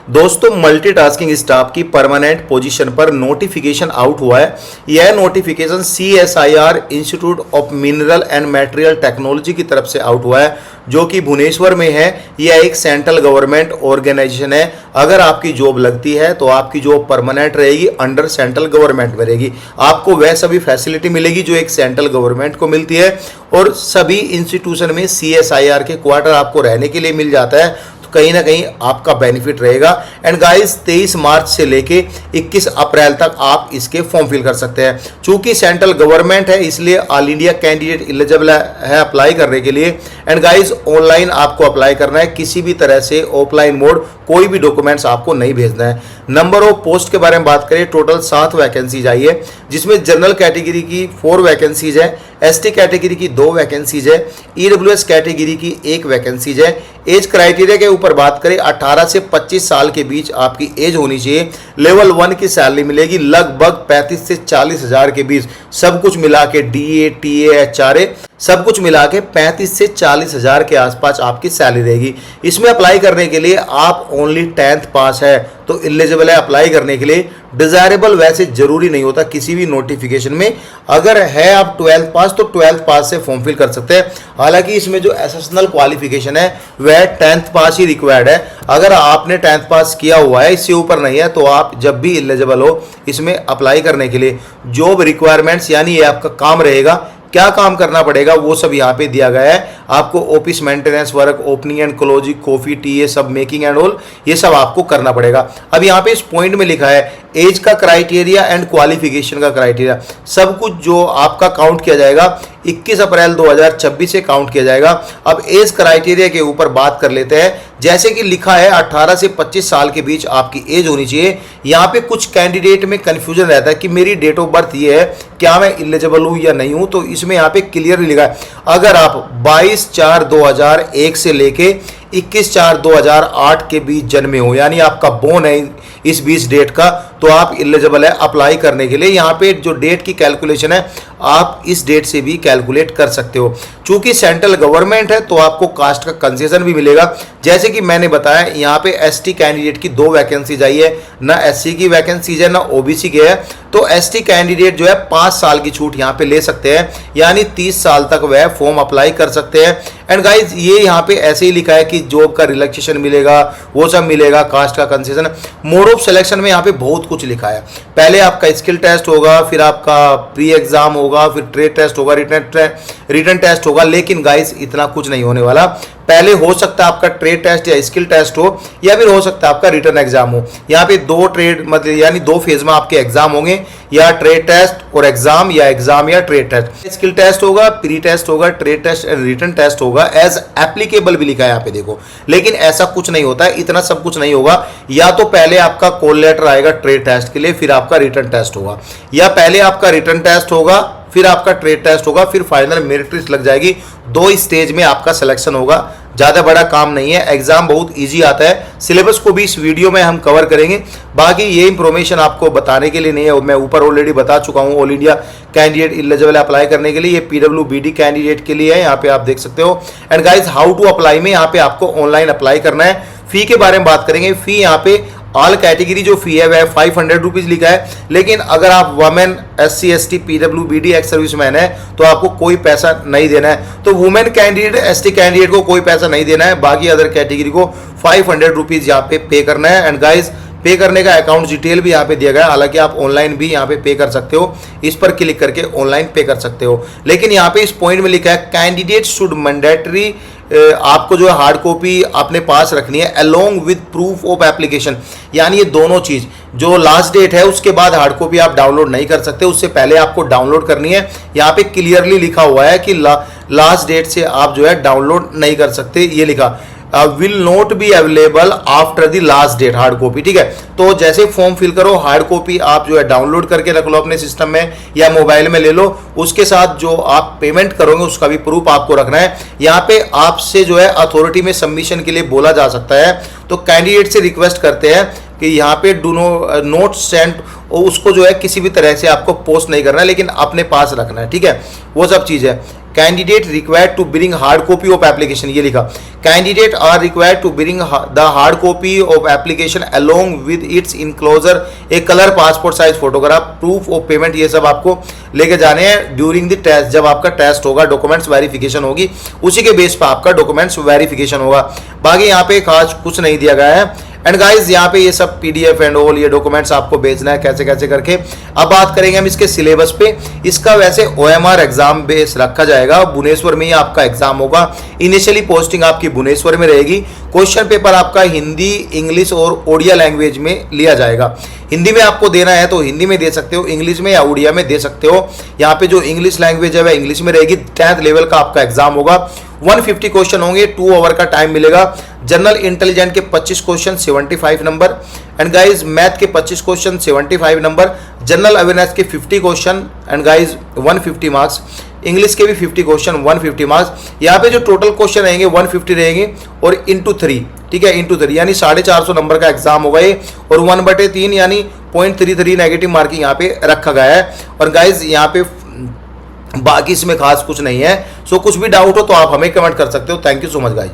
दोस्तों multitasking staff की permanent position पर नोटिफिकेशन आउट हुआ है। यह notification CSIR institute of mineral and material technology की तरफ से आउट हुआ है, जो कि भुवनेश्वर में है। यह एक सेंट्रल गवर्नमेंट ऑर्गेनाइजेशन है। अगर आपकी जॉब लगती है तो आपकी जॉब परमानेंट रहेगी, अंडर सेंट्रल गवर्नमेंट में रहेगी। आपको वह सभी फैसिलिटी मिलेगी जो एक सेंट्रल गवर्नमेंट को मिलती है, और सभी इंस्टीट्यूशन में CSIR के क्वार्टर आपको रहने के लिए मिल जाता है। कहीं ना कहीं आपका बेनिफिट रहेगा। एंड गाइस 23 मार्च से लेके 21 अप्रैल तक आप इसके फॉर्म फिल कर सकते हैं। चूंकि सेंट्रल गवर्नमेंट है इसलिए ऑल इंडिया कैंडिडेट एलिजिबल है अप्लाई करने के लिए। एंड गाइस ऑनलाइन आपको अप्लाई करना है, किसी भी तरह से ऑफलाइन मोड कोई भी डॉक्यूमेंट्स आपको नहीं भेजना है। नंबर ऑफ पोस्ट के बारे में बात करें, टोटल 7 वैकेंसीज आई है, जिसमें जनरल कैटेगरी की 4 वैकेंसीज है, ST कैटेगरी की 2 वैकेंसीज है, EWS कैटेगरी की 1 वैकेंसीज है। एज क्राइटेरिया के ऊपर बात करें, 18 से 25 साल के बीच आपकी एज होनी चाहिए। लेवल 1 की सैलरी मिलेगी लगभग 35 से 40 हज़ार के बीच, सब कुछ मिला के DA, TA, HRA सब कुछ मिला के 35 से 40 हज़ार के आसपास आपकी सैलरी रहेगी। इसमें अप्लाई करने के लिए आप ओनली 10th पास है तो एलिजिबल है अप्लाई करने के लिए। डिजायरेबल वैसे जरूरी नहीं होता किसी भी नोटिफिकेशन में। अगर है आप 12th पास तो 12th पास से फॉर्म फिल कर सकते हैं। हालांकि इसमें जो एसेशनल क्वालिफिकेशन है वह 10th पास ही रिक्वायर्ड है। अगर आपने 10th पास किया हुआ है, इससे ऊपर नहीं है, तो आप जब भी एलिजिबल हो इसमें अप्लाई करने के लिए। जॉब रिक्वायरमेंट्स यानी ये आपका काम रहेगा, क्या काम करना पड़ेगा वो सब यहाँ पे दिया गया है। आपको office maintenance work, opening and closing, coffee tea, ये सब मेकिंग एंड ऑल, ये सब आपको करना पड़ेगा। अब यहाँ पे इस पॉइंट में लिखा है एज का क्राइटेरिया एंड क्वालिफिकेशन का क्राइटेरिया, सब कुछ जो आपका काउंट किया जाएगा 21 अप्रैल 2026 से काउंट किया जाएगा। अब एज क्राइटेरिया के ऊपर बात कर लेते हैं। जैसे कि लिखा है 18 से 25 साल के बीच आपकी एज होनी चाहिए। यहाँ पे कुछ कैंडिडेट में कंफ्यूजन रहता है कि मेरी डेट ऑफ बर्थ ये है, क्या मैं एलिजिबल हूँ या नहीं हूँ। तो इसमें यहाँ पे क्लियरली लिखा है अगर आप 22/4/2001 से लेके 21/4/2008 के बीच जन्मे हो, यानी आपका बोर्न है इस 20 डेट का, तो आप एलिजिबल है अप्लाई करने के लिए। यहाँ पे जो डेट की कैलकुलेशन है आप इस डेट से भी कैलकुलेट कर सकते हो। चूंकि सेंट्रल गवर्नमेंट है तो आपको कास्ट का कंसेशन भी मिलेगा। जैसे कि मैंने बताया यहाँ पे ST कैंडिडेट की 2 वैकेंसीज आई है, ना SC की वैकेंसीज है ना OBC की है। तो ST कैंडिडेट जो है 5 साल की छूट यहाँ पे ले सकते हैं, यानी 30 साल तक वह फॉर्म अप्लाई कर सकते हैं। एंड गाइज ये यहाँ पे ऐसे ही लिखा है कि जॉब का रिलैक्सेशन मिलेगा, वो सब मिलेगा, कास्ट का कंसेशन। मोड ऑफ सिलेक्शन में यहाँ पे बहुत कुछ लिखा है। पहले आपका स्किल टेस्ट होगा, फिर आपका प्री एग्जाम होगा, फिर ट्रेड टेस्ट होगा, रिटन टेस्ट होगा। लेकिन गाइस इतना कुछ नहीं होने वाला। पहले हो सकता है आपका ट्रेड टेस्ट या स्किल टेस्ट हो, या फिर हो सकता है आपका रिटर्न एग्जाम हो। यहाँ पे 2 ट्रेड मतलब यानी 2 फेज में आपके एग्जाम होंगे, या ट्रेड टेस्ट और एग्जाम, या एग्जाम या ट्रेड टेस्ट। स्किल टेस्ट होगा, प्री टेस्ट होगा, trade test and return test होगा। एज एप्लीकेबल भी लिखा है यहाँ पे देखो, लेकिन ऐसा कुछ नहीं होता है, इतना सब कुछ नहीं होगा। या तो पहले आपका कॉल लेटर आएगा ट्रेड टेस्ट के लिए, फिर आपका रिटर्न टेस्ट होगा, या पहले आपका रिटर्न टेस्ट होगा, फिर आपका ट्रेड टेस्ट होगा, फिर फाइनल मेरिट लिस्ट लग जाएगी। 2 स्टेज में आपका सिलेक्शन होगा। ज़्यादा बड़ा काम नहीं है, एग्जाम बहुत इजी आता है। सिलेबस को भी इस वीडियो में हम कवर करेंगे। बाकी ये इंफॉर्मेशन आपको बताने के लिए नहीं है, मैं ऊपर ऑलरेडी बता चुका हूँ। All India candidate eligible apply करने के लिए, ये PWBD कैंडिडेट के लिए है, यहाँ पे आप देख सकते हो। And guys how to apply में यहाँ पे आपको ऑनलाइन अप्लाई करना है। फी के बारे में बात करेंगे। फी यहाँ पे ऑल कैटेगरी जो फी है वह 500 रुपीज़ लिखा है, लेकिन अगर आप women, SC ST PWBD ex serviceman है तो आपको कोई पैसा नहीं देना है। तो वुमेन कैंडिडेट, ST कैंडिडेट को कोई पैसा नहीं देना है, बाकी अदर कैटेगरी को 500 रुपीज़ यहाँ पे करना है। एंड गाइज पे करने का अकाउंट डिटेल भी यहाँ पे दिया गया है। हालांकि आप ऑनलाइन भी यहाँ पे कर सकते हो, इस पर क्लिक करके ऑनलाइन पे कर सकते हो। लेकिन यहाँ पे इस पॉइंट में लिखा है कैंडिडेट शुड मैंडेटरी, आपको जो है हार्ड कॉपी अपने पास रखनी है along with proof of application. यानी ये दोनों चीज़, जो लास्ट डेट है उसके बाद हार्ड कॉपी आप डाउनलोड नहीं कर सकते, उससे पहले आपको डाउनलोड करनी है। यहाँ पे क्लियरली लिखा हुआ है कि लास्ट डेट से आप जो है डाउनलोड नहीं कर सकते, ये लिखा will not be available after the last date hard copy. ठीक है, तो जैसे फॉर्म फिल करो हार्ड कॉपी आप जो है डाउनलोड करके रख लो अपने सिस्टम में या मोबाइल में ले लो। उसके साथ जो आप पेमेंट करोगे उसका भी प्रूफ आपको रखना है। यहाँ पे आपसे जो है अथॉरिटी में सबमिशन के लिए बोला जा सकता है। तो कैंडिडेट से रिक्वेस्ट करते हैं कि यहाँ पे डू नोट सेंड, उसको जो है किसी भी तरह से आपको पोस्ट नहीं करना है, लेकिन अपने पास रखना है, ठीक है, वो सब चीज़ है। Candidate required to bring hard copy of application, ये लिखा, candidate are required to bring the hard copy of application along with its enclosure a colour passport size photograph, proof of payment, ये सब आपको लेके जाने हैं ड्यूरिंग द टेस्ट। जब आपका टेस्ट होगा, डॉक्यूमेंट्स वेरिफिकेशन होगी, उसी के बेस पर आपका डॉक्यूमेंट्स वेरिफिकेशन होगा। बाकी यहाँ पे खास कुछ नहीं दिया गया है। एंड गाइज यहाँ पे ये सब पीडीएफ एंड ऑल ये डॉक्यूमेंट्स आपको भेजना है कैसे कैसे करके। अब बात करेंगे हम इसके सिलेबस पे। इसका वैसे ओएमआर एग्जाम बेस रखा जाएगा, भुवनेश्वर में ही आपका एग्जाम होगा। इनिशियली पोस्टिंग आपकी भुवनेश्वर में रहेगी। क्वेश्चन पेपर आपका हिंदी, इंग्लिश और ओडिया लैंग्वेज में लिया जाएगा। हिंदी में आपको देना है तो हिंदी में दे सकते हो, इंग्लिश में या उड़िया में दे सकते हो। यहाँ पे जो इंग्लिश लैंग्वेज है वह इंग्लिश में रहेगी। 10th लेवल का आपका एग्जाम होगा। 150 क्वेश्चन होंगे, 2 आवर का टाइम मिलेगा। जनरल इंटेलिजेंट के 25 question 75 number, and guys math के 25 क्वेश्चन 75 नंबर, जनरल अवेयरनेस के 50 question and guys 150 marks, English के भी 50 क्वेश्चन 150 मार्क्स। यहाँ पे जो टोटल क्वेश्चन रहेंगे 150 रहेंगे और इंटू 3, ठीक है, इंटू 3 यानी 450 नंबर का एग्जाम होगा ये, और 1/3 यानी 0.33 नेगेटिव मार्किंग यहाँ पे रखा गया है। और गाइज यहाँ पे बाकी इसमें खास कुछ नहीं है। सो कुछ भी डाउट हो तो आप हमें कमेंट कर सकते हो। Thank you so much guys.